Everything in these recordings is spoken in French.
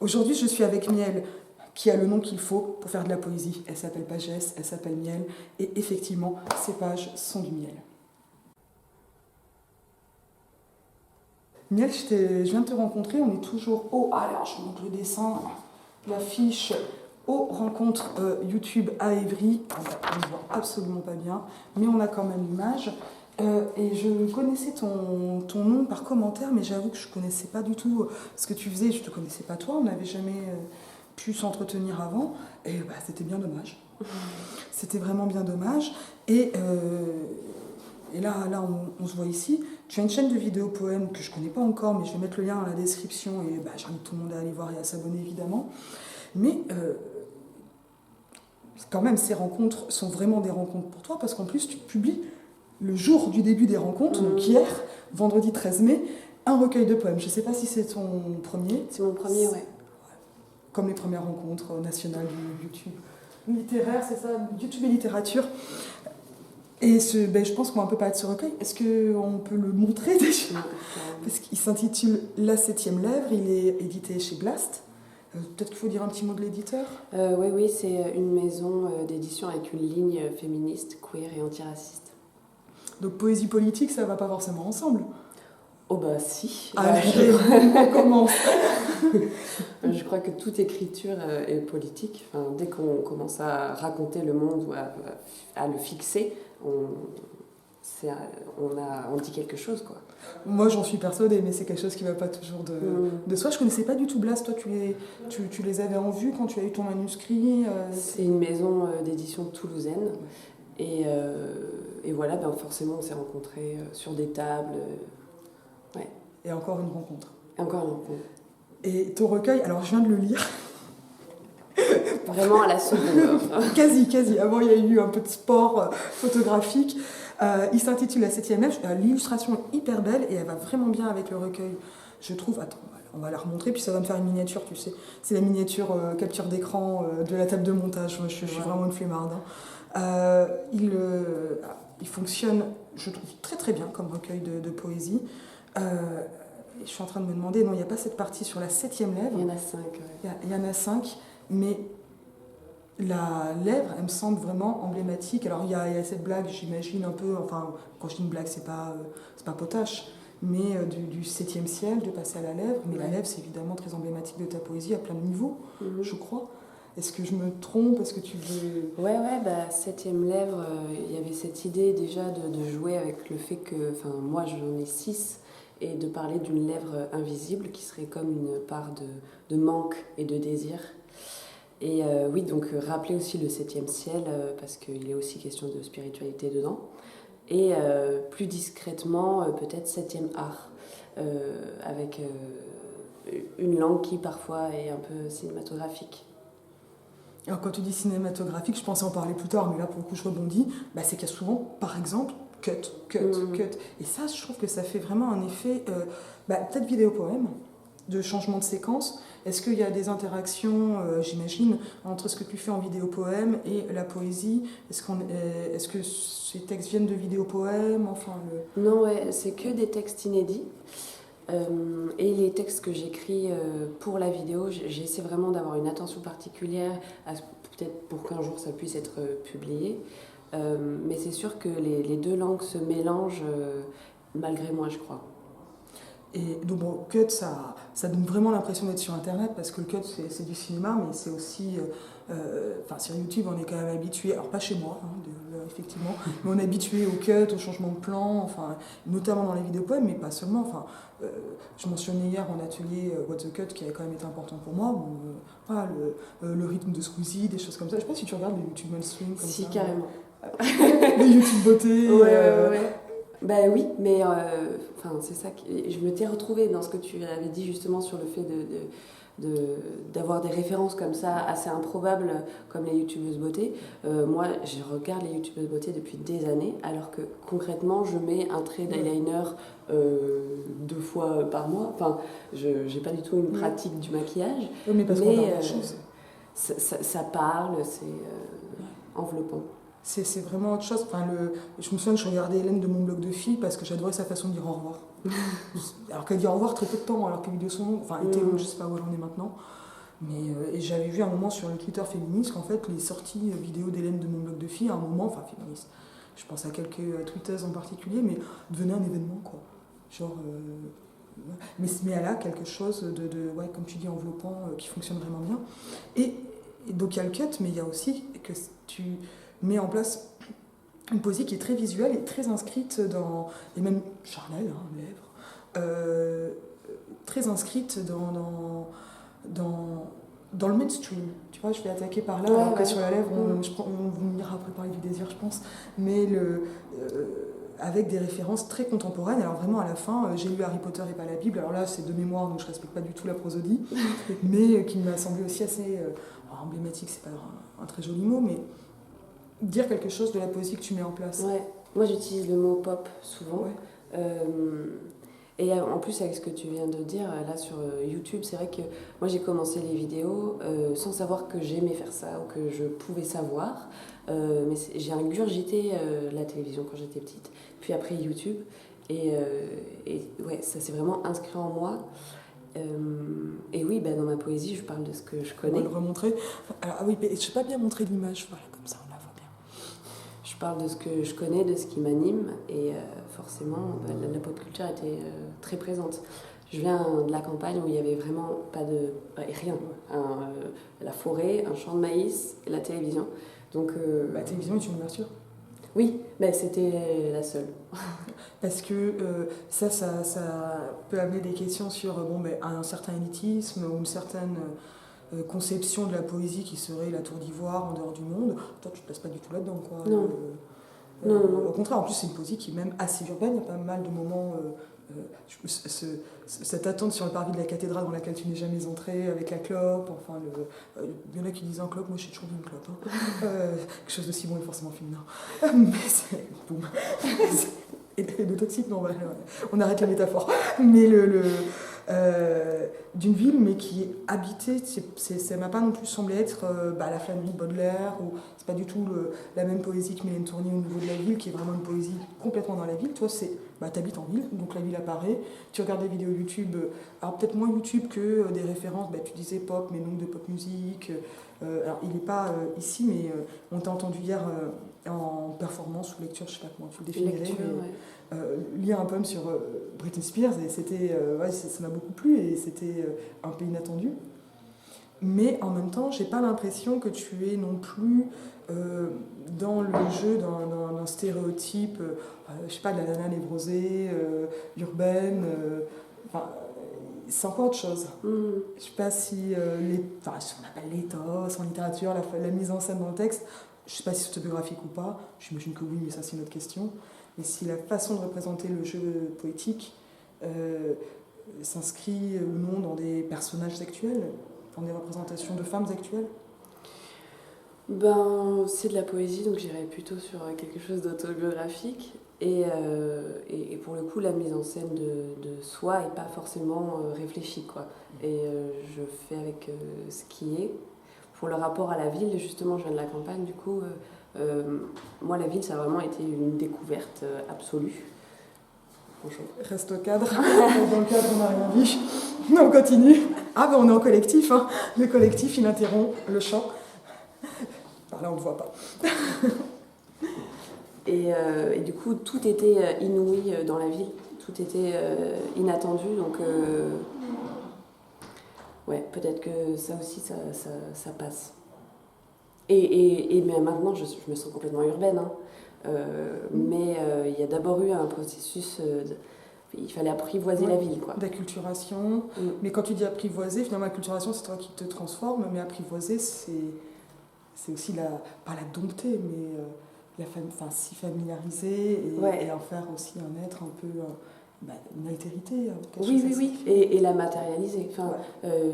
Aujourd'hui, je suis avec Miel, qui a le nom qu'il faut pour faire de la poésie. Elle s'appelle Pagès, elle s'appelle Miel, et effectivement, ces pages sont du miel. Miel, je viens de te rencontrer, on est toujours au... Ah là, je montre le dessin, l'affiche aux rencontres YouTube à Évry. On ne voit absolument pas bien, mais on a quand même l'image. Et je connaissais ton nom par commentaire, mais j'avoue que je ne connaissais pas du tout ce que tu faisais. Je ne te connaissais pas toi, on n'avait jamais pu s'entretenir avant. Et bah, c'était bien dommage. C'était vraiment bien dommage. Et là on se voit ici. Tu as une chaîne de vidéos poèmes que je ne connais pas encore, mais je vais mettre le lien dans la description. Et bah, j'invite tout le monde à aller voir et à s'abonner, évidemment. Mais quand même, ces rencontres sont vraiment des rencontres pour toi, parce qu'en plus, tu publies le jour du début des rencontres, donc hier, vendredi 13 mai, un recueil de poèmes. Je ne sais pas si c'est ton premier. C'est mon premier, ouais. Comme les premières rencontres nationales du YouTube littéraire, c'est ça, YouTube et littérature. Et je pense qu'on peut parler de ce recueil. Est-ce qu'on peut le montrer déjà ? Parce qu'il s'intitule La 7e lèvre, il est édité chez Blast. Peut-être qu'il faut dire un petit mot de l'éditeur. Oui, c'est une maison d'édition avec une ligne féministe, queer et antiraciste. Donc poésie politique, ça va pas forcément ensemble. Oh bah si. Allez, on commence. Je crois que toute écriture est politique. Enfin, dès qu'on commence à raconter le monde ou à le fixer, on dit quelque chose, quoi. Moi, j'en suis persuadée, mais c'est quelque chose qui ne va pas toujours de soi. Je ne connaissais pas du tout Blast. Toi, tu les avais en vue quand tu as eu ton manuscrit C'est une maison d'édition toulousaine. Et voilà, ben forcément, on s'est rencontrés sur des tables. Ouais. Et encore une rencontre. Et ton recueil, alors je viens de le lire. Vraiment à la seconde. Quasi. Avant, il y a eu un peu de sport photographique. Il s'intitule La 7e lèvre. L'illustration est hyper belle et elle va vraiment bien avec le recueil. Je trouve... Attends, on va la remontrer, puis ça va me faire une miniature, tu sais. C'est la miniature capture d'écran de la table de montage. Moi, je suis vraiment une flemmarde. Il fonctionne, je trouve, très très bien comme recueil de poésie. Je suis en train de me demander, non, il n'y a pas cette partie sur la 7e lèvre. Il y en a 5. Ouais. Il y en a 5, mais la lèvre, elle me semble vraiment emblématique. Alors il y a cette blague, j'imagine un peu, enfin, quand je dis une blague, c'est pas potache, mais du 7e ciel, de passer à la lèvre. Mais la lèvre, c'est évidemment très emblématique de ta poésie à plein de niveaux, je crois. Est-ce que je me trompe ? Est-ce que tu veux... Ouais, 7e lèvre, il y avait cette idée déjà de jouer avec le fait que, enfin, moi j'en ai 6, et de parler d'une lèvre invisible qui serait comme une part de manque et de désir. Et oui, donc rappeler aussi le 7e ciel, parce qu'il est aussi question de spiritualité dedans. Et plus discrètement, peut-être 7e art, avec une langue qui parfois est un peu cinématographique. Alors quand tu dis cinématographique, je pensais en parler plus tard, mais là pour le coup je rebondis, c'est qu'il y a souvent, par exemple, cut. Et ça, je trouve que ça fait vraiment un effet, peut-être vidéo-poème, de changement de séquence. Est-ce qu'il y a des interactions, j'imagine, entre ce que tu fais en vidéo-poème et la poésie ? Est-ce que ces textes viennent de vidéo-poème ? Non, c'est que des textes inédits. Et les textes que j'écris pour la vidéo, j'essaie vraiment d'avoir une attention particulière, peut-être pour qu'un jour ça puisse être publié. Mais c'est sûr que les deux langues se mélangent malgré moi, je crois. Et donc, cut, ça donne vraiment l'impression d'être sur Internet, parce que le cut, c'est du cinéma, mais c'est aussi... sur YouTube, on est quand même habitué, alors pas chez moi, effectivement, mais on est habitué au cut, au changement de plan, notamment dans les vidéos-poèmes, mais pas seulement. Je mentionnais hier en atelier What the Cut, qui avait quand même été important pour moi, le rythme de Squeezie, des choses comme ça. Je sais pas si tu regardes les YouTube mainstream comme ça. Si, carrément. Les YouTube beauté. Ouais. Oui, mais c'est ça. Je m'étais retrouvée dans ce que tu avais dit justement sur le fait d'avoir des références comme ça assez improbables comme les youtubeuses beauté. Moi, je regarde les youtubeuses beauté depuis des années, alors que concrètement, je mets un trait d'eyeliner 2 fois par mois. Enfin, je n'ai pas du tout une pratique du maquillage. Oui, mais parce qu'on parle de choses. Ça parle, c'est enveloppant. C'est vraiment autre chose. Je me souviens que je regardais Hélène de mon blog de filles parce que j'adorais sa façon de dire au revoir. Alors qu'elle dit au revoir très peu de temps, alors que les vidéos sont longues. Était longue, je ne sais pas où elle en est maintenant. Et j'avais vu un moment sur le Twitter féministe qu'en fait, les sorties vidéo d'Hélène de mon blog de filles, à un moment, enfin féministe, je pense à quelques tweeteuses en particulier, mais devenait un événement, quoi. Genre. Mais elle a quelque chose ouais, comme tu dis, enveloppant, qui fonctionne vraiment bien. Et donc il y a le cut, mais il y a aussi que tu mets en place une poésie qui est très visuelle et très inscrite dans, et même charnelle, hein, lèvres, très inscrite dans le mainstream. Tu vois, je vais attaquer par là, alors que sur la lèvre, on ira après parler du désir, je pense, mais avec des références très contemporaines. Alors vraiment, à la fin, j'ai lu Harry Potter et pas la Bible. Alors là, c'est de mémoire, donc je respecte pas du tout la prosodie, mais qui m'a semblé aussi assez emblématique, c'est pas un très joli mot, mais dire quelque chose de la poésie que tu mets en place. Ouais. Moi, j'utilise le mot pop souvent. Ouais. Et en plus, avec ce que tu viens de dire, là sur YouTube, c'est vrai que moi j'ai commencé les vidéos sans savoir que j'aimais faire ça ou que je pouvais savoir. Mais j'ai ingurgité la télévision quand j'étais petite, puis après YouTube. Et ouais, ça s'est vraiment inscrit en moi. Et oui, dans ma poésie, je parle de ce que je connais. On va le remontrer. Alors, ah oui, mais je ne sais pas bien montrer l'image, voilà, comme ça on la voit bien. Je parle de ce que je connais, de ce qui m'anime, et forcément, la pop culture était très présente. Je viens de la campagne où il n'y avait vraiment pas de... rien. La forêt, un champ de maïs, et la télévision. Donc, la télévision est une ouverture. Oui, c'était la seule. Parce que ça peut amener des questions sur un certain élitisme ou une certaine conception de la poésie qui serait la tour d'ivoire en dehors du monde. Toi, tu ne te places pas du tout là-dedans, quoi. Non. Non. Au contraire, en plus, c'est une poésie qui est même assez urbaine. Il y a pas mal de moments... cette attente sur le parvis de la cathédrale dans laquelle tu n'es jamais entré, avec la clope, enfin, il y en a qui disent un clope, moi j'ai toujours dit une clope. Hein. Quelque chose de si bon est forcément féminin. Mais c'est... Boum. Et de toxique, non, on arrête la métaphore. Mais d'une ville, mais qui est habitée, ça m'a pas non plus semblé être la famille de Baudelaire, ou c'est pas du tout la même poésie que Mylène Tournier au niveau de la ville, qui est vraiment une poésie complètement dans la ville. Toi, t'habites en ville, donc la ville apparaît, tu regardes des vidéos YouTube, alors peut-être moins YouTube que des références, tu disais pop, mais non de pop musique. Alors il n'est pas ici, mais on t'a entendu hier en performance ou lecture, je sais pas comment tu le définirais. Lecture, mais, lire un poème sur Britney Spears, et c'était, ça m'a beaucoup plu, et c'était un peu inattendu. Mais en même temps, j'ai pas l'impression que tu es non plus dans le jeu d'un stéréotype, je sais pas, de la nana névrosée, urbaine. C'est encore autre chose. Je sais pas si ce qu'on appelle l'éthos en littérature, la mise en scène dans le texte, je sais pas si c'est autobiographique ou pas, j'imagine que oui, mais ça c'est une autre question. Mais si la façon de représenter le jeu poétique s'inscrit ou non dans des personnages actuels, dans des représentations de femmes actuelles. C'est de la poésie, donc j'irais plutôt sur quelque chose d'autobiographique. Et pour le coup, la mise en scène de soi n'est pas forcément réfléchie, quoi. Et je fais avec ce qui est. Pour le rapport à la ville, justement, je viens de la campagne, du coup, moi, la ville, ça a vraiment été une découverte absolue. Bonjour. Reste au cadre. Dans le cadre, on n'a rien dit. On continue. On est en collectif. Hein. Le collectif, il interrompt le chant. Par là, on ne le voit pas. Et du coup, tout était inouï dans la ville. Tout était inattendu. Donc, ouais, peut-être que ça aussi, ça passe. Mais maintenant, je me sens complètement urbaine. Hein. Mais il y a d'abord eu un processus... il fallait apprivoiser la ville, quoi. D'acculturation. Mais quand tu dis apprivoiser, finalement, l'acculturation, c'est toi qui te transforme. Mais apprivoiser, c'est aussi pas la dompter, mais s'y familiariser et en faire aussi un être un peu... une altérité. Oui. Et la matérialiser.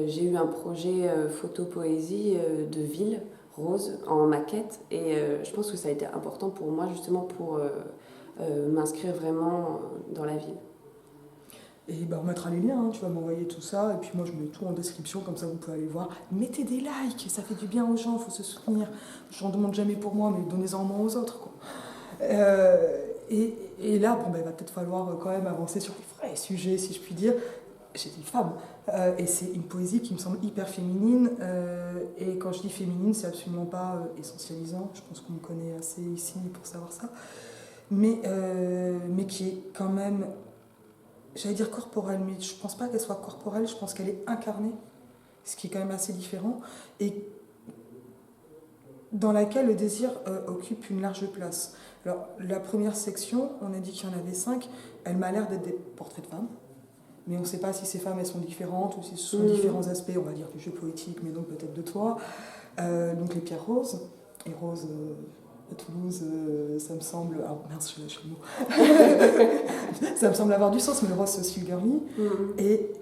J'ai eu un projet photo-poésie de ville, rose, en maquette. Et je pense que ça a été important pour moi, justement, pour m'inscrire vraiment dans la ville. Et on mettra les liens, hein, tu vas m'envoyer tout ça, et puis moi je mets tout en description, comme ça vous pouvez aller voir. Mettez des likes, ça fait du bien aux gens, il faut se soutenir. Je n'en demande jamais pour moi, mais donnez-en moins aux autres, quoi. Et là, il va peut-être falloir quand même avancer sur les vrais sujets, si je puis dire. j'ai dit femme, et c'est une poésie qui me semble hyper féminine, et quand je dis féminine, c'est absolument pas essentialisant, je pense qu'on me connaît assez ici pour savoir ça, mais qui est quand même, j'allais dire corporelle, mais je pense pas qu'elle soit corporelle, je pense qu'elle est incarnée, ce qui est quand même assez différent, et dans laquelle le désir occupe une large place. Alors, la première section, on a dit qu'il y en avait 5, elle m'a l'air d'être des portraits de femmes, mais on ne sait pas si ces femmes elles sont différentes ou si ce sont différents aspects, on va dire, du jeu poétique, mais donc peut-être de toi. Donc les pierres roses, et roses à Toulouse, ça me semble. Ah mince, je suis le mot. Ça me semble avoir du sens, mais le rose c'est aussi le girly. Et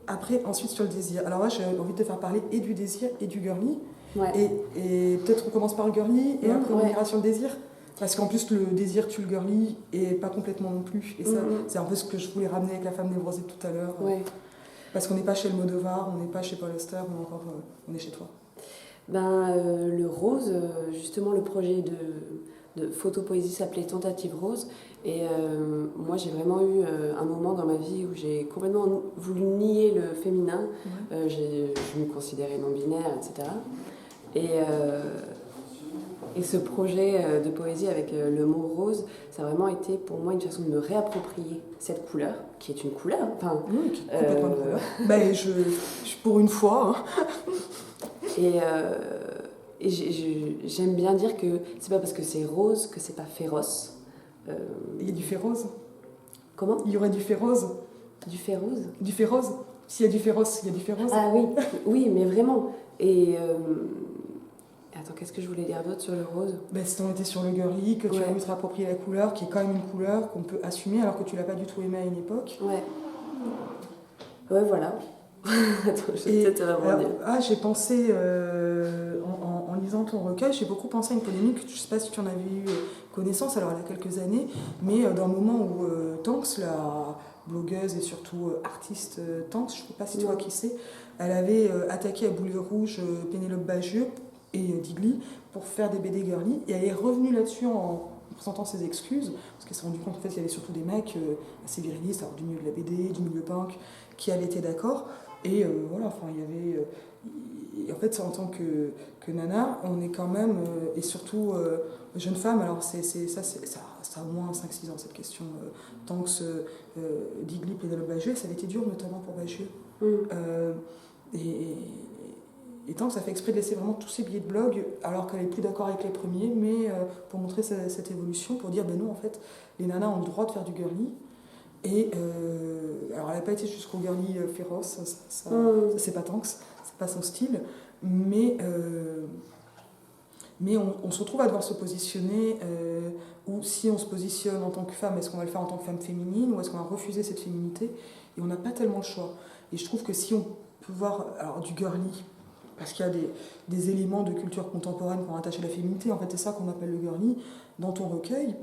après, ensuite sur le désir. Alors là, j'ai envie de te faire parler et du désir et du girly. Ouais. Et peut-être on commence par le girly et après on ira sur le désir. Parce qu'en plus, le désir tue le girly et pas complètement non plus. Et ça, c'est un peu ce que je voulais ramener avec La femme névrosée tout à l'heure. Ouais. Parce qu'on n'est pas chez le Modovar, on n'est pas chez Paul Auster, mais encore, on est chez toi. Le rose, justement, le projet de photopoésie s'appelait Tentative Rose. Et moi, j'ai vraiment eu un moment dans ma vie où j'ai complètement voulu nier le féminin. Je me considérais non-binaire, etc. Et ce projet de poésie avec le mot rose, ça a vraiment été pour moi une façon de me réapproprier cette couleur, qui est une couleur. Enfin, oui, qui est complètement une couleur. Ben, je pour une fois. Hein. Et j'aime bien dire que c'est pas parce que c'est rose que c'est pas féroce. Il y a du féroce. Comment ? Il y aurait du féroce. Du féroce ? Du féroce. S'il y a du féroce, il y a du féroce. Ah oui, oui, mais vraiment. Et attends, qu'est-ce que je voulais dire d'autre sur le rose ? Ben, si on était sur le girly, que tu as voulu te réapproprier la couleur, qui est quand même une couleur qu'on peut assumer alors que tu l'as pas du tout aimée à une époque. Ouais. Ouais, voilà. Attends, je vais peut-être rebondir. J'ai pensé, en lisant ton recueil, j'ai beaucoup pensé à une polémique, je ne sais pas si tu en avais eu connaissance, alors il y a quelques années, mais dans le moment où Tanks, la blogueuse et surtout artiste Tanks, je ne sais pas si tu vois qui c'est, elle avait attaqué à Boulet Rouge Pénélope Bagieux et Digli pour faire des BD girly, et elle est revenue là-dessus en présentant ses excuses, parce qu'elle s'est rendue compte en fait, qu'il y avait surtout des mecs assez virilistes, alors du milieu de la BD, du milieu punk, qui avaient été d'accord. Et voilà, enfin, il y avait. En fait, en tant que nana, on est quand même, et surtout jeune femme, alors ça a au moins 5-6 ans cette question. Tant que Digli et Pénélope Bagieux, ça avait été dur, notamment pour Bagieux. Et tant que ça fait exprès de laisser vraiment tous ces billets de blog, alors qu'elle n'est plus d'accord avec les premiers, mais pour montrer cette évolution, pour dire, ben non, en fait, les nanas ont le droit de faire du girly. Et alors elle n'a pas été jusqu'au girly féroce, ça c'est pas Tanks, c'est pas son style, mais on se retrouve à devoir se positionner, ou si on se positionne en tant que femme, est-ce qu'on va le faire en tant que femme féminine, ou est-ce qu'on va refuser cette féminité, et on n'a pas tellement le choix. Et je trouve que si on peut voir alors, du girly, parce qu'il y a des éléments de culture contemporaine qui ont attaché la féminité, en fait c'est ça qu'on appelle le girly, dans ton recueil,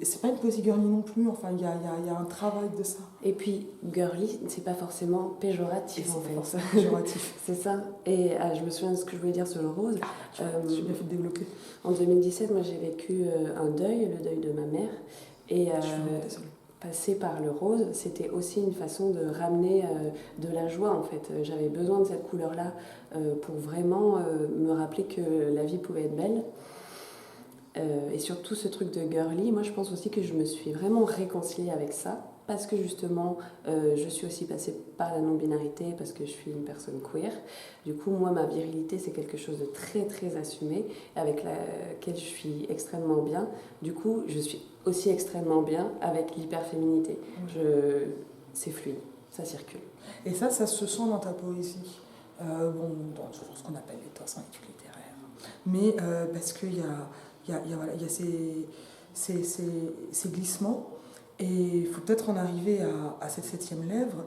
c'est pas une poésie girly non plus, enfin il y a un travail de ça. Et puis girly, c'est pas forcément péjoratif en fait. Péjoratif. C'est ça. Et je me souviens de ce que je voulais dire sur le rose. J'ai bien fait de développer. En 2017, moi j'ai vécu un deuil, le deuil de ma mère. Et passer par le rose, c'était aussi une façon de ramener de la joie en fait. J'avais besoin de cette couleur-là pour vraiment me rappeler que la vie pouvait être belle. Et surtout ce truc de girly, moi je pense aussi que je me suis vraiment réconciliée avec ça parce que justement je suis aussi passée par la non-binarité parce que je suis une personne queer. Du coup moi ma virilité c'est quelque chose de très très assumé avec laquelle je suis extrêmement bien. Du coup je suis aussi extrêmement bien avec l'hyperféminité. C'est fluide, ça circule. Et ça se sent dans ta poésie. Dans ce qu'on appelle les tasses en études littéraires. Mais parce qu'il y a ces glissements, et il faut peut-être en arriver à cette 7e lèvre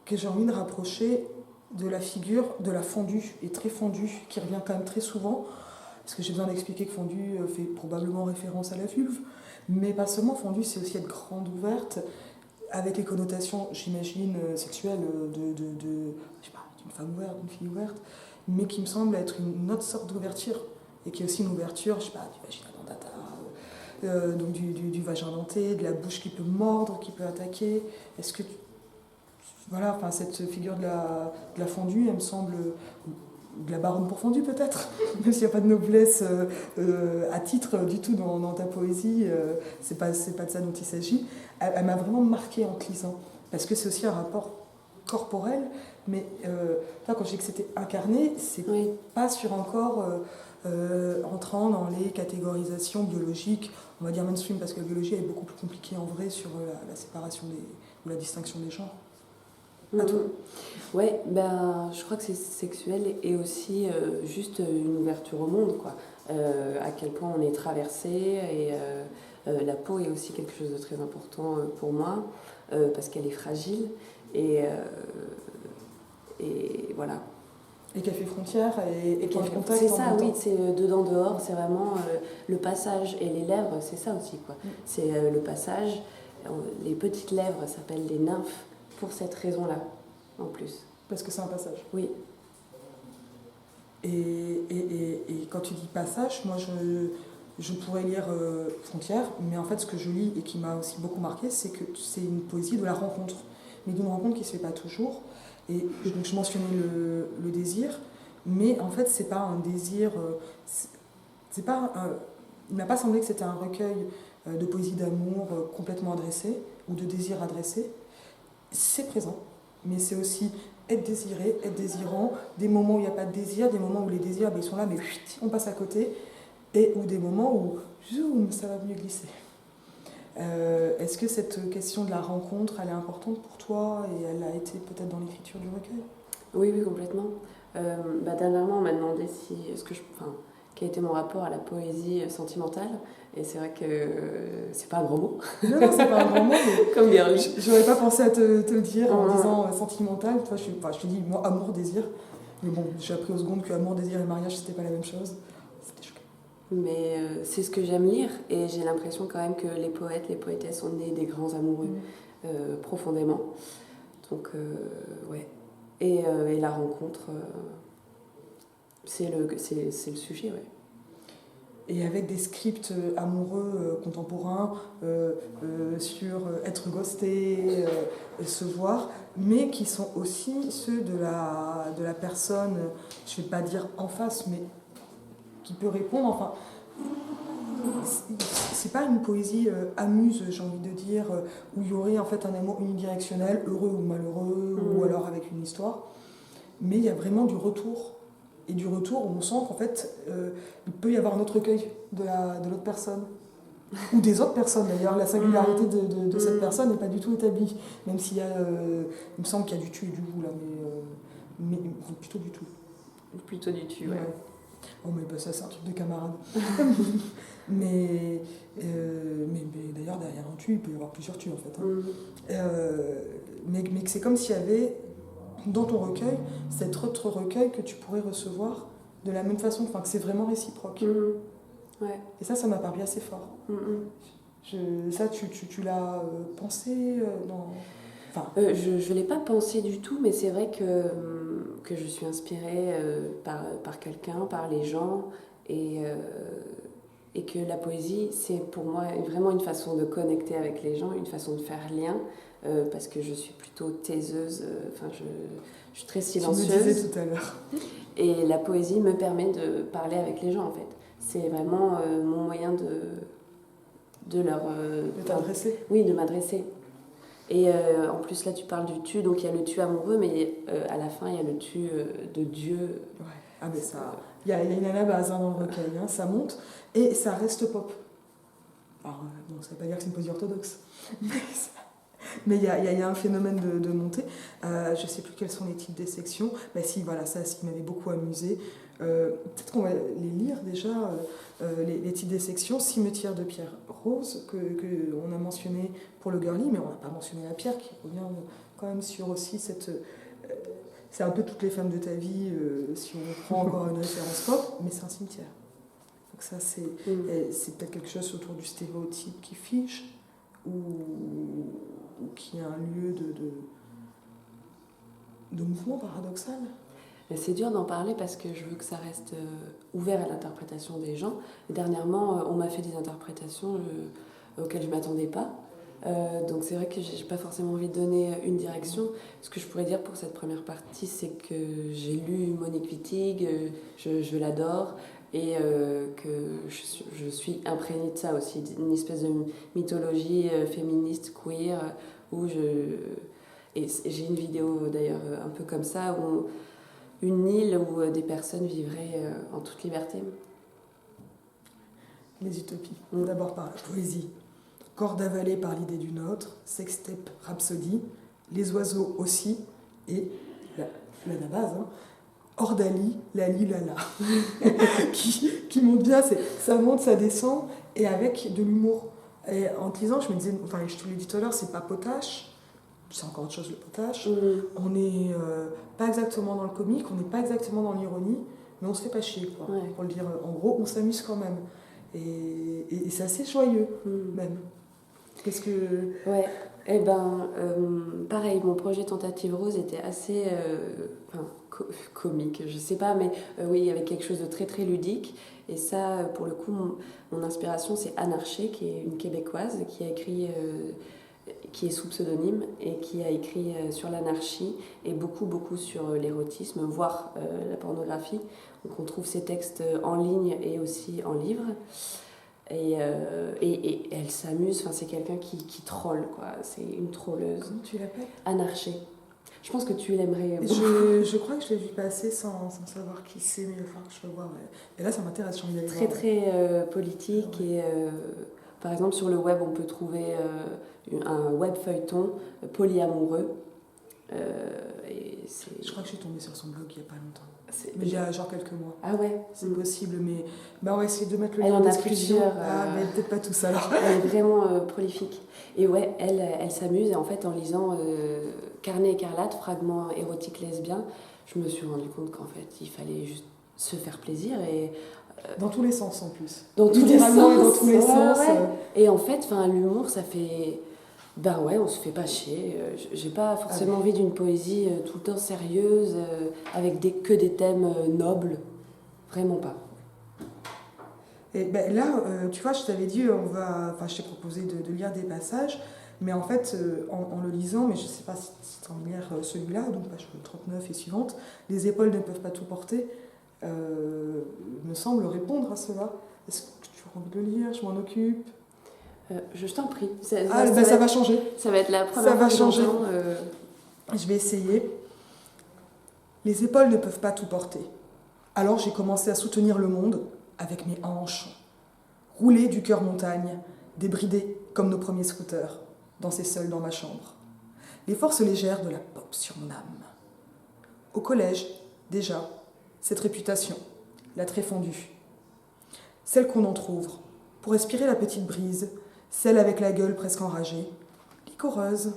que j'ai envie de rapprocher de la figure de la fondue, et très fondue, qui revient quand même très souvent, parce que j'ai besoin d'expliquer que fondue fait probablement référence à la vulve, mais pas seulement. Fondue, c'est aussi être grande ouverte, avec les connotations, j'imagine, sexuelles je sais pas, d'une femme ouverte, d'une fille ouverte, mais qui me semble être une autre sorte d'ouverture, et qui est aussi une ouverture, je sais pas, du vagina dentata, donc du vagin denté, de la bouche qui peut mordre, qui peut attaquer. Est-ce que voilà, enfin, cette figure de la fondue, elle me semble de la baronne pour fondue peut-être, même s'il n'y a pas de noblesse à titre du tout dans ta poésie, c'est pas de ça dont il s'agit. Elle m'a vraiment marquée en te lisant, parce que c'est aussi un rapport corporel, mais là, quand je dis que c'était incarné, c'est pas sur un corps entrant dans les catégorisations biologiques, on va dire mainstream, parce que la biologie est beaucoup plus compliquée en vrai sur la séparation ou la distinction des genres. À toi. Ouais, ben, je crois que c'est sexuel et aussi juste une ouverture au monde, quoi. À quel point on est traversé et la peau est aussi quelque chose de très important pour moi parce qu'elle est fragile et voilà. Et qu'elle fait frontière et point de contact. C'est ça, oui, c'est dedans dehors, c'est vraiment le passage et les lèvres, c'est ça aussi, quoi. C'est le passage. Les petites lèvres s'appellent des nymphes. Pour cette raison-là, en plus. Parce que c'est un passage. Oui. Et quand tu dis passage, moi je pourrais lire Frontières, mais en fait ce que je lis et qui m'a aussi beaucoup marqué, c'est que c'est une poésie de la rencontre. Mais d'une rencontre qui ne se fait pas toujours. Et donc je mentionnais le désir, mais en fait c'est pas un désir... c'est pas il m'a pas semblé que c'était un recueil de poésie d'amour complètement adressé, ou de désir adressé. C'est présent, mais c'est aussi être désiré, être désirant, des moments où il n'y a pas de désir, des moments où les désirs ils sont là, mais on passe à côté, ou des moments où zoom, ça va mieux glisser. Est-ce que cette question de la rencontre, elle est importante pour toi et elle a été peut-être dans l'écriture du recueil ? Oui, complètement. Dernièrement, on m'a demandé quel était mon rapport à la poésie sentimentale. Et c'est vrai que c'est pas un grand mot. Non, c'est pas un grand mot, mais comme bien. J'aurais pas pensé à te le dire en disant sentimental. Toi, je te dis, moi, amour, désir. Mais bon, j'ai appris aux secondes que amour, désir et mariage, c'était pas la même chose. C'était choquant. Mais c'est ce que j'aime lire. Et j'ai l'impression quand même que les poètes, les poétesses sont nés des grands amoureux, profondément. Donc, ouais. Et la rencontre, c'est le sujet, ouais. Et avec des scripts amoureux contemporains sur être ghosté, se voir, mais qui sont aussi ceux de la personne, je ne vais pas dire en face, mais qui peut répondre. Enfin, c'est pas une poésie amuse, j'ai envie de dire, où il y aurait en fait un amour unidirectionnel, heureux ou malheureux, ou alors avec une histoire. Mais il y a vraiment du retour. Et du retour, on sent qu'en fait, il peut y avoir un autre recueil de l'autre personne. Ou des autres personnes d'ailleurs. La singularité de cette personne n'est pas du tout établie. Même s'il y a, il me semble qu'il y a du tu et du vous là, mais plutôt du tout. Plutôt du tu, ouais. Oh, mais bah, ça, c'est un truc de camarade. mais d'ailleurs, derrière un tu, il peut y avoir plusieurs tu en fait. Hein. Mais que c'est comme s'il y avait dans ton recueil, cet autre recueil que tu pourrais recevoir de la même façon, enfin que c'est vraiment réciproque. Ouais. Et ça m'a paru assez fort. Ça, tu l'as pensé dans... Enfin... je ne l'ai pas pensé du tout, mais c'est vrai que je suis inspirée par quelqu'un, par les gens, et que la poésie, c'est pour moi vraiment une façon de connecter avec les gens, une façon de faire lien. Parce que je suis plutôt taiseuse, je suis très silencieuse. Tu me disais tout à l'heure. Et la poésie me permet de parler avec les gens, en fait. C'est vraiment mon moyen de leur... de t'adresser. Oui, de m'adresser. Et en plus, là, tu parles du tu, donc il y a le tu amoureux, mais à la fin, il y a le tu de Dieu. Ouais. Ah, mais ça... Il y a une anabase dans le recueil, hein, ça monte, et ça reste pop. Alors, bon, ça ne veut pas dire que c'est une poésie orthodoxe. Mais il y a un phénomène de montée. Je ne sais plus quels sont les types des sections. Mais si, voilà, ça, ce qui m'avait beaucoup amusé. Peut-être qu'on va les lire déjà, les types des sections. Cimetière de pierre rose, qu'on a mentionné pour le girly, mais on n'a pas mentionné la pierre, qui revient quand même sur aussi cette... c'est un peu toutes les femmes de ta vie, si on prend encore une référence pop, mais c'est un cimetière. Donc ça, c'est peut-être quelque chose autour du stéréotype qui fige, ou qui est un lieu de mouvement paradoxal. C'est dur d'en parler parce que je veux que ça reste ouvert à l'interprétation des gens. Et dernièrement, on m'a fait des interprétations auxquelles je ne m'attendais pas. Donc c'est vrai que j'ai pas forcément envie de donner une direction. Ce que je pourrais dire pour cette première partie, c'est que j'ai lu Monique Wittig, je l'adore, et que je suis imprégnée de ça aussi, d'une espèce de mythologie féministe, queer, où et j'ai une vidéo d'ailleurs un peu comme ça, où une île où des personnes vivraient en toute liberté. Les utopies. D'abord par la poésie. Corde avalée par l'idée d'une autre, sextape rhapsodie, les oiseaux aussi, et la base, hein, Ordali, Lali, Lala, qui monte bien, ça monte, ça descend, et avec de l'humour. Et en te lisant, je me disais, enfin je te l'ai dit tout à l'heure, c'est pas potache, c'est encore autre chose le potache, on n'est pas exactement dans le comique, on n'est pas exactement dans l'ironie, mais on se fait pas chier, quoi, pour le dire en gros, on s'amuse quand même. Et c'est assez joyeux, même. Qu'est-ce que... Ouais, pareil, mon projet Tentative Rose était assez comique, je sais pas, mais oui, il y avait quelque chose de très très ludique. Et ça, pour le coup, mon inspiration, c'est Anne Archer, qui est une Québécoise, qui a écrit, qui est sous pseudonyme, et qui a écrit sur l'anarchie, et beaucoup sur l'érotisme, voire la pornographie. Donc on trouve ses textes en ligne et aussi en livre. Et elle s'amuse, enfin, c'est quelqu'un qui troll, quoi. C'est une trolleuse. Comment tu l'appelles ? Anne Archer. Je pense que tu l'aimerais beaucoup. Je crois que je l'ai vu passer sans savoir qui c'est, mais enfin, je peux voir. Ouais. Et là, ça m'intéresse, j'ai envie d'aller très voir. très politique. Ouais. Et par exemple, sur le web, on peut trouver un web feuilleton polyamoureux. Je crois que je suis tombée sur son blog il n'y a pas longtemps. Mais il y a genre quelques mois. Ah ouais. C'est possible, mais on va essayer de mettre le lien en en description. Plusieurs, mais peut-être pas tous alors. Elle est vraiment prolifique. Et ouais, elle s'amuse. Et en fait, en lisant Carnet écarlate, fragments érotiques lesbiens, je me suis rendu compte qu'en fait, il fallait juste se faire plaisir. Et, dans tous les sens en plus. Dans tous les sens. Dans tous les sens. Et en fait, l'humour, ça fait... Ben ouais, on se fait pas chier. J'ai pas forcément envie d'une poésie tout le temps sérieuse, avec que des thèmes nobles. Vraiment pas. Et ben là, tu vois, je t'avais dit, je t'ai proposé de lire des passages, mais en fait, en le lisant, mais je sais pas si tu en lire celui-là, donc page 39 et suivante, les épaules ne peuvent pas tout porter, me semble répondre à cela. Est-ce que tu as envie de le lire ? Je m'en occupe. Je t'en prie. Ça va changer. Ça va être la première fois. Ça va changer. Je vais essayer. Les épaules ne peuvent pas tout porter. Alors j'ai commencé à soutenir le monde avec mes hanches. Rouler du cœur montagne, débridé comme nos premiers scooters, danser seul dans ma chambre. Les forces légères de la pop sur mon âme. Au collège, déjà, cette réputation, la très fondue. Celle qu'on entr'ouvre, pour respirer la petite brise, celle avec la gueule presque enragée, licoreuse.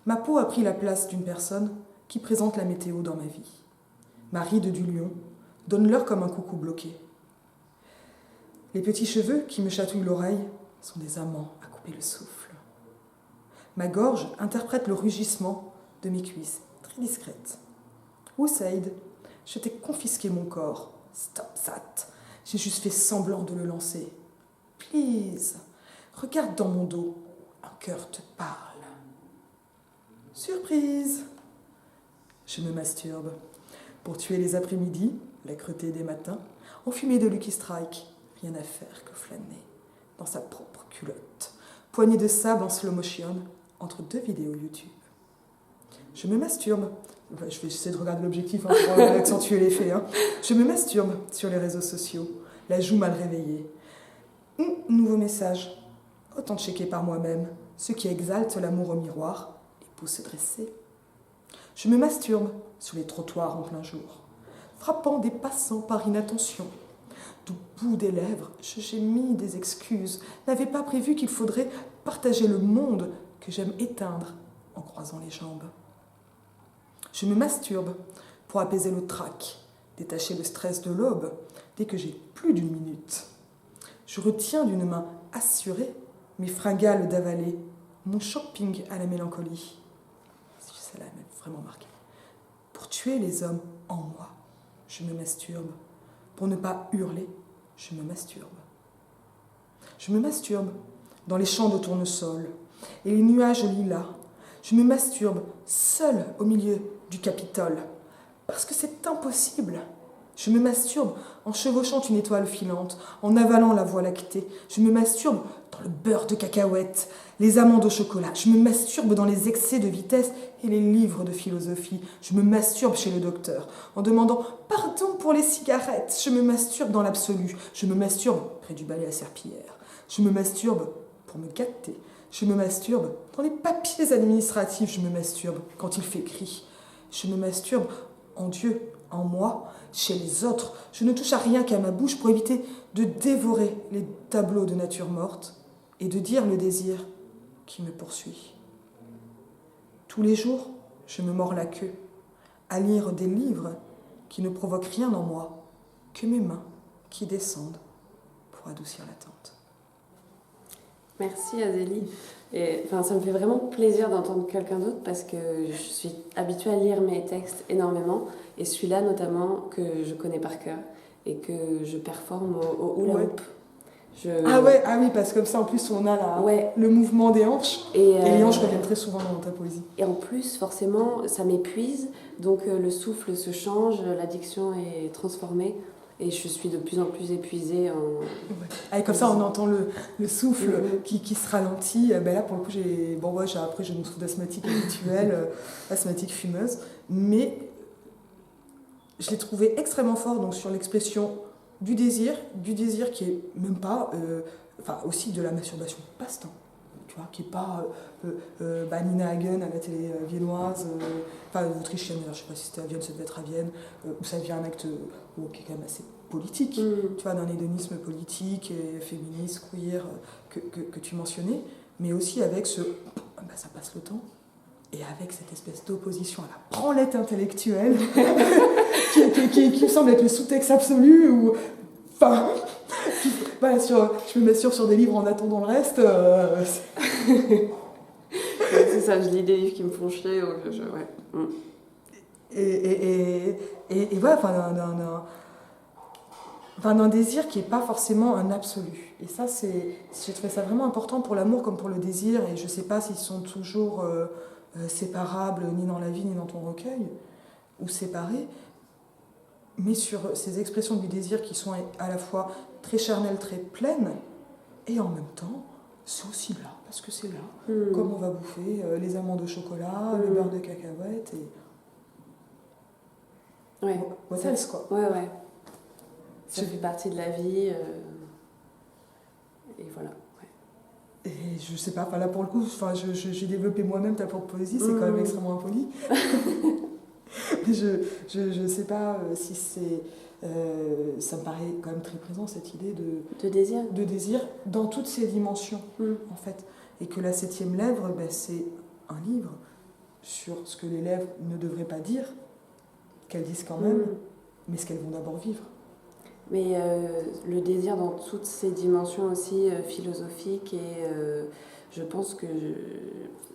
Ma peau a pris la place d'une personne qui présente la météo dans ma vie. Ma ride du lion donne l'heure comme un coucou bloqué. Les petits cheveux qui me chatouillent l'oreille sont des amants à couper le souffle. Ma gorge interprète le rugissement de mes cuisses, très discrète. Oussaïd, je t'ai confisqué mon corps. Stop that. J'ai juste fait semblant de le lancer. Please. Regarde dans mon dos, un cœur te parle. Surprise! Je me masturbe. Pour tuer les après-midi, la crotté des matins, enfumée de Lucky Strike, rien à faire que flâner dans sa propre culotte, poignée de sable en slow motion entre deux vidéos YouTube. Je me masturbe. Je vais essayer de regarder l'objectif pour accentuer l'effet. Je me masturbe sur les réseaux sociaux, la joue mal réveillée. Nouveau message. Autant checker par moi-même, ce qui exalte l'amour au miroir et pousse se dresser. Je me masturbe sur les trottoirs en plein jour, frappant des passants par inattention. Du bout des lèvres, je gémis des excuses, n'avais pas prévu qu'il faudrait partager le monde que j'aime éteindre en croisant les jambes. Je me masturbe pour apaiser le trac, détacher le stress de l'aube dès que j'ai plus d'une minute. Je retiens d'une main assurée mes fringales d'avaler, mon shopping à la mélancolie. Celle-là m'a vraiment marqué. Pour tuer les hommes en moi, je me masturbe. Pour ne pas hurler, je me masturbe. Je me masturbe dans les champs de tournesol et les nuages lilas. Je me masturbe seule au milieu du Capitole. Parce que c'est impossible. Je me masturbe en chevauchant une étoile filante, en avalant la voie lactée. Je me masturbe dans le beurre de cacahuète, les amandes au chocolat. Je me masturbe dans les excès de vitesse et les livres de philosophie. Je me masturbe chez le docteur en demandant pardon pour les cigarettes. Je me masturbe dans l'absolu. Je me masturbe près du balai à serpillière. Je me masturbe pour me gâter. Je me masturbe dans les papiers administratifs. Je me masturbe quand il fait cri. Je me masturbe en Dieu, en moi, chez les autres. Je ne touche à rien qu'à ma bouche pour éviter de dévorer les tableaux de nature morte et de dire le désir qui me poursuit. Tous les jours, je me mords la queue à lire des livres qui ne provoquent rien en moi que mes mains qui descendent pour adoucir l'attente. Merci Adélie. Et, ça me fait vraiment plaisir d'entendre quelqu'un d'autre parce que je suis habituée à lire mes textes énormément et celui-là notamment que je connais par cœur et que je performe au hula hoop. Ah oui, parce que comme ça en plus on a le mouvement des hanches et les hanches reviennent très souvent dans ta poésie. Et en plus forcément ça m'épuise, donc le souffle se change, la diction est transformée. Et je suis de plus en plus épuisée. Et comme ça, on entend le souffle qui se ralentit. Là, pour le coup, après, j'ai une souffle d'asthmatique habituelle, asthmatique fumeuse. Mais je l'ai trouvé extrêmement fort donc, sur l'expression du désir qui est même pas... aussi de la masturbation passe-temps. Tu vois, qui n'est pas Nina Hagen à la télé viennoise, autrichienne, je ne sais pas si c'était à Vienne, ça devait être à Vienne, où ça devient un acte qui est quand même assez politique, tu vois, d'un hédonisme politique, et féministe, queer, que tu mentionnais, mais aussi avec ça passe le temps, et avec cette espèce d'opposition à la branlette intellectuelle, qui me semble être le sous-texte absolu, ou... je me masturbe sur des livres en attendant le reste. C'est ça, je lis des livres qui me font chier. Et d'un désir qui n'est pas forcément un absolu. Et ça, j'ai trouvé ça vraiment important pour l'amour comme pour le désir. Et je ne sais pas s'ils sont toujours séparables, ni dans la vie, ni dans ton recueil, ou séparés. Mais sur ces expressions du désir qui sont à la fois très charnelles, très pleines, et en même temps, c'est aussi là, parce que c'est là, comme on va bouffer les amandes au chocolat, le beurre de cacahuète, et... what else, quoi. Ouais. Ça fait partie de la vie, et voilà. Ouais. Et je sais pas, là pour le coup, j'ai développé moi-même ta propre poésie, c'est quand même extrêmement impoli. Mais je sais pas si c'est... ça me paraît quand même très présent, cette idée de désir. De désir dans toutes ses dimensions, en fait. Et que la 7e lèvre, c'est un livre sur ce que les lèvres ne devraient pas dire, qu'elles disent quand même, mais ce qu'elles vont d'abord vivre. Mais le désir dans toutes ses dimensions aussi philosophiques et je pense que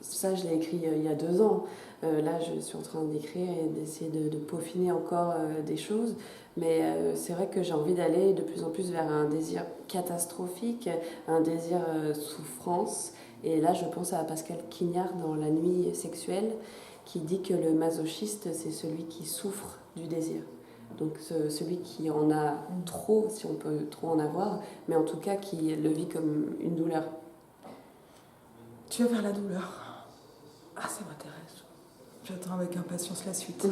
ça je l'ai écrit il y a 2 ans. Là je suis en train d'écrire et d'essayer de peaufiner encore des choses. Mais c'est vrai que j'ai envie d'aller de plus en plus vers un désir catastrophique, un désir souffrance. Et là je pense à Pascal Quignard dans La nuit sexuelle qui dit que le masochiste c'est celui qui souffre du désir. Donc celui qui en a trop, si on peut trop en avoir, mais en tout cas qui le vit comme une douleur. Tu vas vers la douleur. Ah, ça m'intéresse. J'attends avec impatience la suite.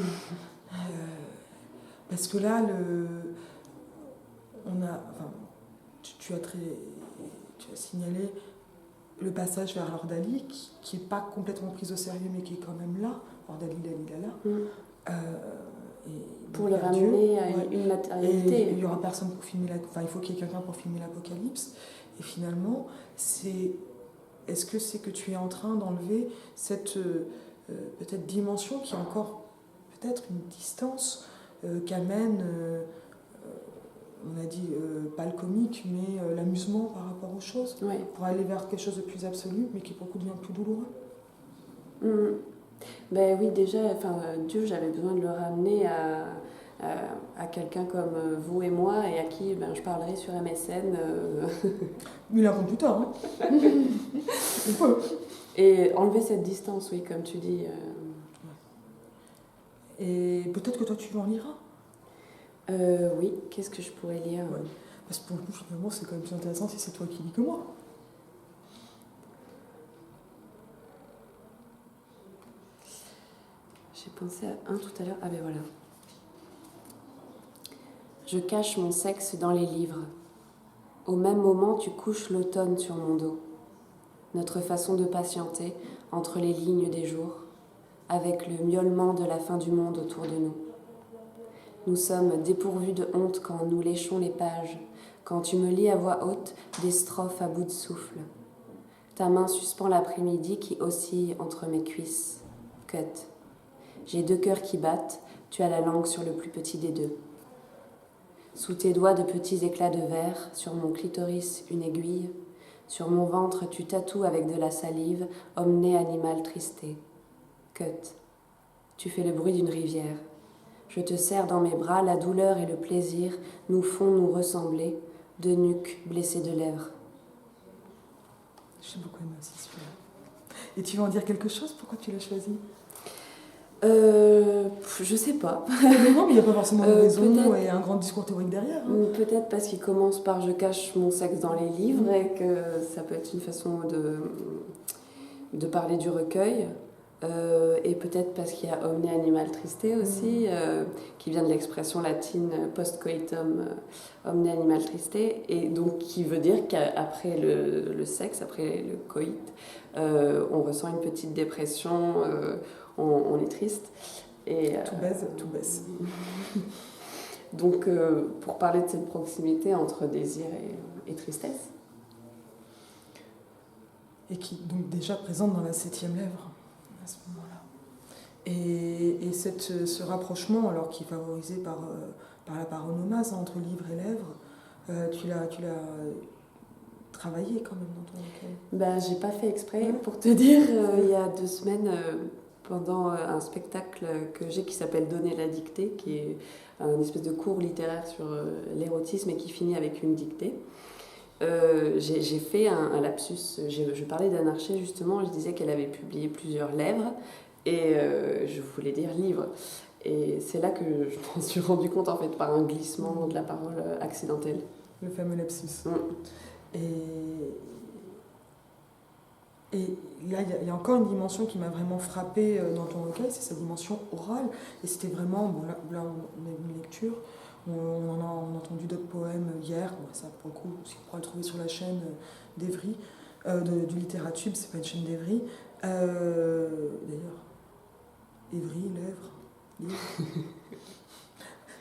Parce que là, tu as signalé le passage vers l'ordalie qui n'est pas complètement prise au sérieux, mais qui est quand même là. Ordalie, Dalila. Pour le ramener à une matérialité. Et il n'y aura personne pour filmer il faut qu'il y ait quelqu'un pour filmer l'Apocalypse. Et finalement, est-ce que c'est que tu es en train d'enlever cette peut-être dimension qui est encore peut-être une distance qu'amène, on a dit pas le comique, mais l'amusement par rapport aux choses, pour aller vers quelque chose de plus absolu, mais qui pour le coup devient plus douloureux. Ben oui, déjà, Dieu, j'avais besoin de le ramener à quelqu'un comme vous et moi, et à qui je parlerai sur MSN. Il a un compte Twitter, hein. Il peut. Et enlever cette distance, oui, comme tu dis. Et peut-être que toi, tu en liras. Oui, qu'est-ce que je pourrais lire? Ouais. Parce que pour le coup, finalement, c'est quand même plus intéressant si c'est toi qui lis que moi. J'ai pensé à un tout à l'heure. Ah ben voilà. Je cache mon sexe dans les livres. Au même moment, tu couches l'automne sur mon dos. Notre façon de patienter entre les lignes des jours, avec le miaulement de la fin du monde autour de nous. Nous sommes dépourvus de honte quand nous léchons les pages, quand tu me lis à voix haute des strophes à bout de souffle. Ta main suspend l'après-midi qui oscille entre mes cuisses. Cut. J'ai 2 cœurs qui battent, tu as la langue sur le plus petit des 2. Sous tes doigts de petits éclats de verre, sur mon clitoris une aiguille, sur mon ventre tu tatoues avec de la salive, omne animal tristé. Cut. Tu fais le bruit d'une rivière. Je te serre dans mes bras, la douleur et le plaisir nous font nous ressembler, 2 nuques blessées de lèvres. J'ai beaucoup aimé aussi celui-là. Et tu veux en dire quelque chose? Pourquoi tu l'as choisi? Je sais pas. Non, mais il n'y a pas forcément de raison peut-être- et un grand discours théorique derrière. Hein. Peut-être parce qu'il commence par je cache mon sexe dans les livres et que ça peut être une façon de parler du recueil. Et peut-être parce qu'il y a omne animal triste aussi, qui vient de l'expression latine post-coitum omne animal triste, et donc qui veut dire qu'après le sexe, après le coït, on ressent une petite dépression, on est triste. Et, Tout baisse. Donc, pour parler de cette proximité entre désir et tristesse. Et qui donc déjà présente dans la 7e lèvre à ce moment-là. Et ce rapprochement, alors qui est favorisé par la paronomase entre livre et lèvre, tu l'as travaillé quand même dans ton recueil. J'ai pas fait exprès, pour te dire, il y a 2 semaines, pendant un spectacle que j'ai qui s'appelle Donner la dictée, qui est un espèce de cours littéraire sur l'érotisme et qui finit avec une dictée. J'ai fait un lapsus. Je parlais d'Anarché justement, je disais qu'elle avait publié plusieurs lèvres et je voulais dire livre. Et c'est là que je m'en suis rendu compte en fait par un glissement de la parole accidentel. Le fameux lapsus. Et là, il y a encore une dimension qui m'a vraiment frappée dans ton recueil, c'est sa dimension orale. Et c'était vraiment, bon, là on a eu une lecture, on a entendu d'autres poèmes hier, bon, ça pour le coup, on pourra le trouver sur la chaîne d'Evry, du Littératube, c'est pas une chaîne d'Evry. D'ailleurs, Evry, lèvres, livre.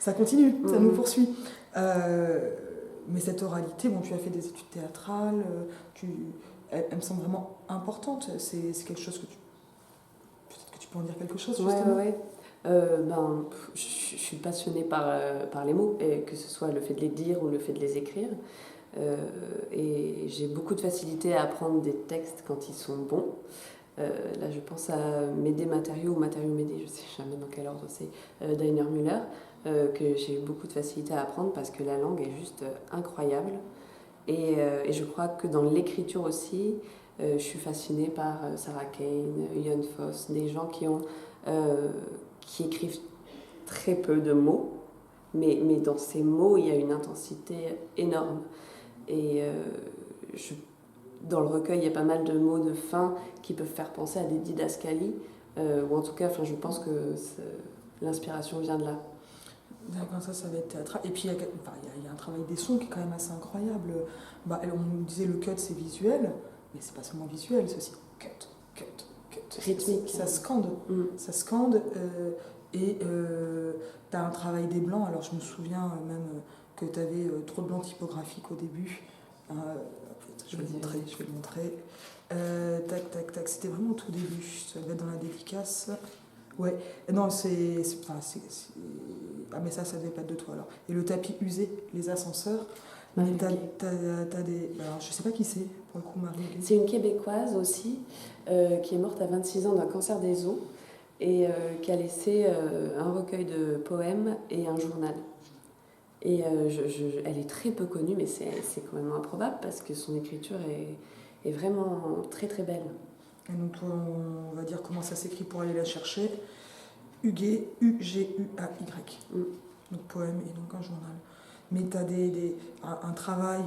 Ça continue, ça nous poursuit. Mais cette oralité, bon, tu as fait des études théâtrales, elle me semble vraiment importante. C'est quelque chose que peut-être que tu peux en dire quelque chose, justement. Ouais. Je suis passionnée par les mots, et que ce soit le fait de les dire ou le fait de les écrire. Et j'ai beaucoup de facilité à apprendre des textes quand ils sont bons. Là, je pense à Médée Matériaux ou Matériaux Médée, je ne sais jamais dans quel ordre c'est, d'Heiner Müller, que j'ai beaucoup de facilité à apprendre parce que la langue est juste incroyable. Et je crois que dans l'écriture aussi, je suis fascinée par Sarah Kane, Ian Foss, des gens qui écrivent très peu de mots, mais dans ces mots, il y a une intensité énorme. Et dans le recueil, il y a pas mal de mots de fin qui peuvent faire penser à des didascalies, ou en tout cas, je pense que l'inspiration vient de là. D'accord, ça va être théâtral. Et puis, il y a un travail des sons qui est quand même assez incroyable. On nous disait le cut, c'est visuel, mais c'est pas seulement visuel, c'est aussi cut. Rythmique. Ça scande. Ça scande. Et tu as un travail des blancs. Alors, je me souviens même que tu avais trop de blancs typographiques au début. Je vais le montrer. Tac. C'était vraiment au tout début. Ça va être dans la dédicace. Ouais, non, ah, mais ça devait pas être de toi alors. Et le tapis usé, les ascenseurs. Mais t'as des. Alors, je sais pas qui c'est, pour le coup, Marie. C'est une Québécoise aussi, qui est morte à 26 ans d'un cancer des os. et qui a laissé un recueil de poèmes et un journal. Et elle est très peu connue, mais c'est quand même improbable parce que son écriture est vraiment très très belle. Et donc, on va dire comment ça s'écrit pour aller la chercher. Huguet, U-G-U-A-Y. Donc, poème et donc un journal. Mais tu as un travail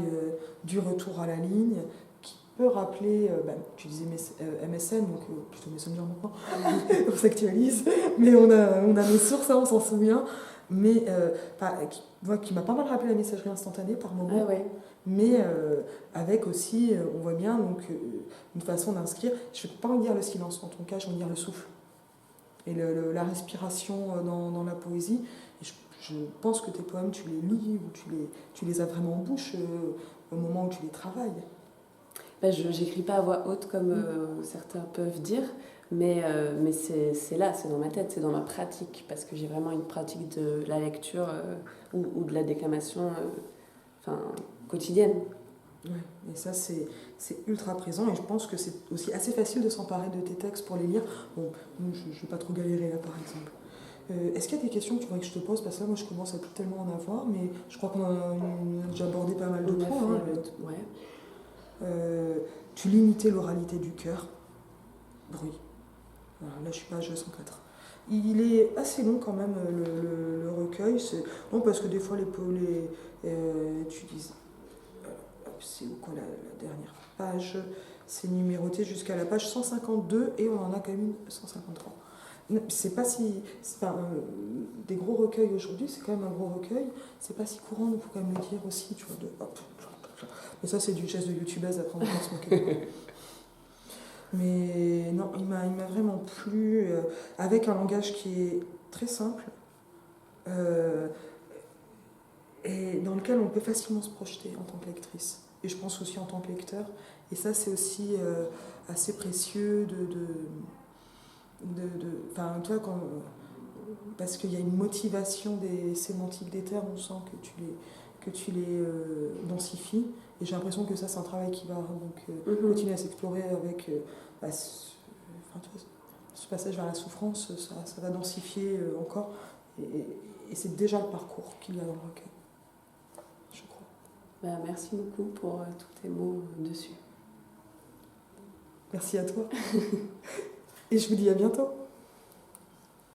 du retour à la ligne qui peut rappeler, tu disais MSN, donc plutôt Messenger maintenant, on s'actualise, mais on a nos sources, hein, on s'en souvient, mais qui m'a pas mal rappelé la messagerie instantanée par moment. Ah ouais. Mais avec aussi, on voit bien donc, une façon d'inscrire. Je ne vais pas en dire le silence en ton cas, je vais en dire le souffle. Et la respiration dans la poésie. Et je pense que tes poèmes, tu les lis ou tu les as vraiment en bouche au moment où tu les travailles. Je n'écris pas à voix haute comme certains peuvent dire, mais c'est là, c'est dans ma tête, c'est dans ma pratique, parce que j'ai vraiment une pratique de la lecture ou de la déclamation quotidienne. Ouais, et ça, c'est ultra présent, et je pense que c'est aussi assez facile de s'emparer de tes textes pour les lire. Bon, je ne vais pas trop galérer là, par exemple. Est-ce qu'il y a des questions que tu voudrais que je te pose? Parce que là, moi, je commence à plus tellement en avoir, mais je crois qu'on a déjà abordé pas mal de points. Tu limitais l'oralité du cœur. Bruit. Voilà, là, je suis page 104. Il est assez long quand même, le recueil. Non, parce que des fois, tu dis... c'est quoi la dernière page? C'est numéroté jusqu'à la page 152 et on en a quand même une 153. C'est pas si... des gros recueils aujourd'hui, c'est quand même un gros recueil. C'est pas si courant, il faut quand même le dire aussi, tu vois, mais ça, c'est du geste de youtubeuse à prendre en compte, moquer. Mais non, il m'a vraiment plu, avec un langage qui est très simple, et dans lequel on peut facilement se projeter en tant que lectrice. Et je pense aussi en tant que lecteur. Et ça, c'est aussi assez précieux parce qu'il y a une motivation des sémantiques des termes, on sent que tu les densifies. Et j'ai l'impression que ça, c'est un travail qui va donc, continuer à s'explorer avec ce passage vers la souffrance, ça va densifier encore. Et c'est déjà le parcours qu'il y a dans le recueil, je crois. Merci beaucoup pour tous tes mots dessus. Merci à toi. Et je vous dis à bientôt.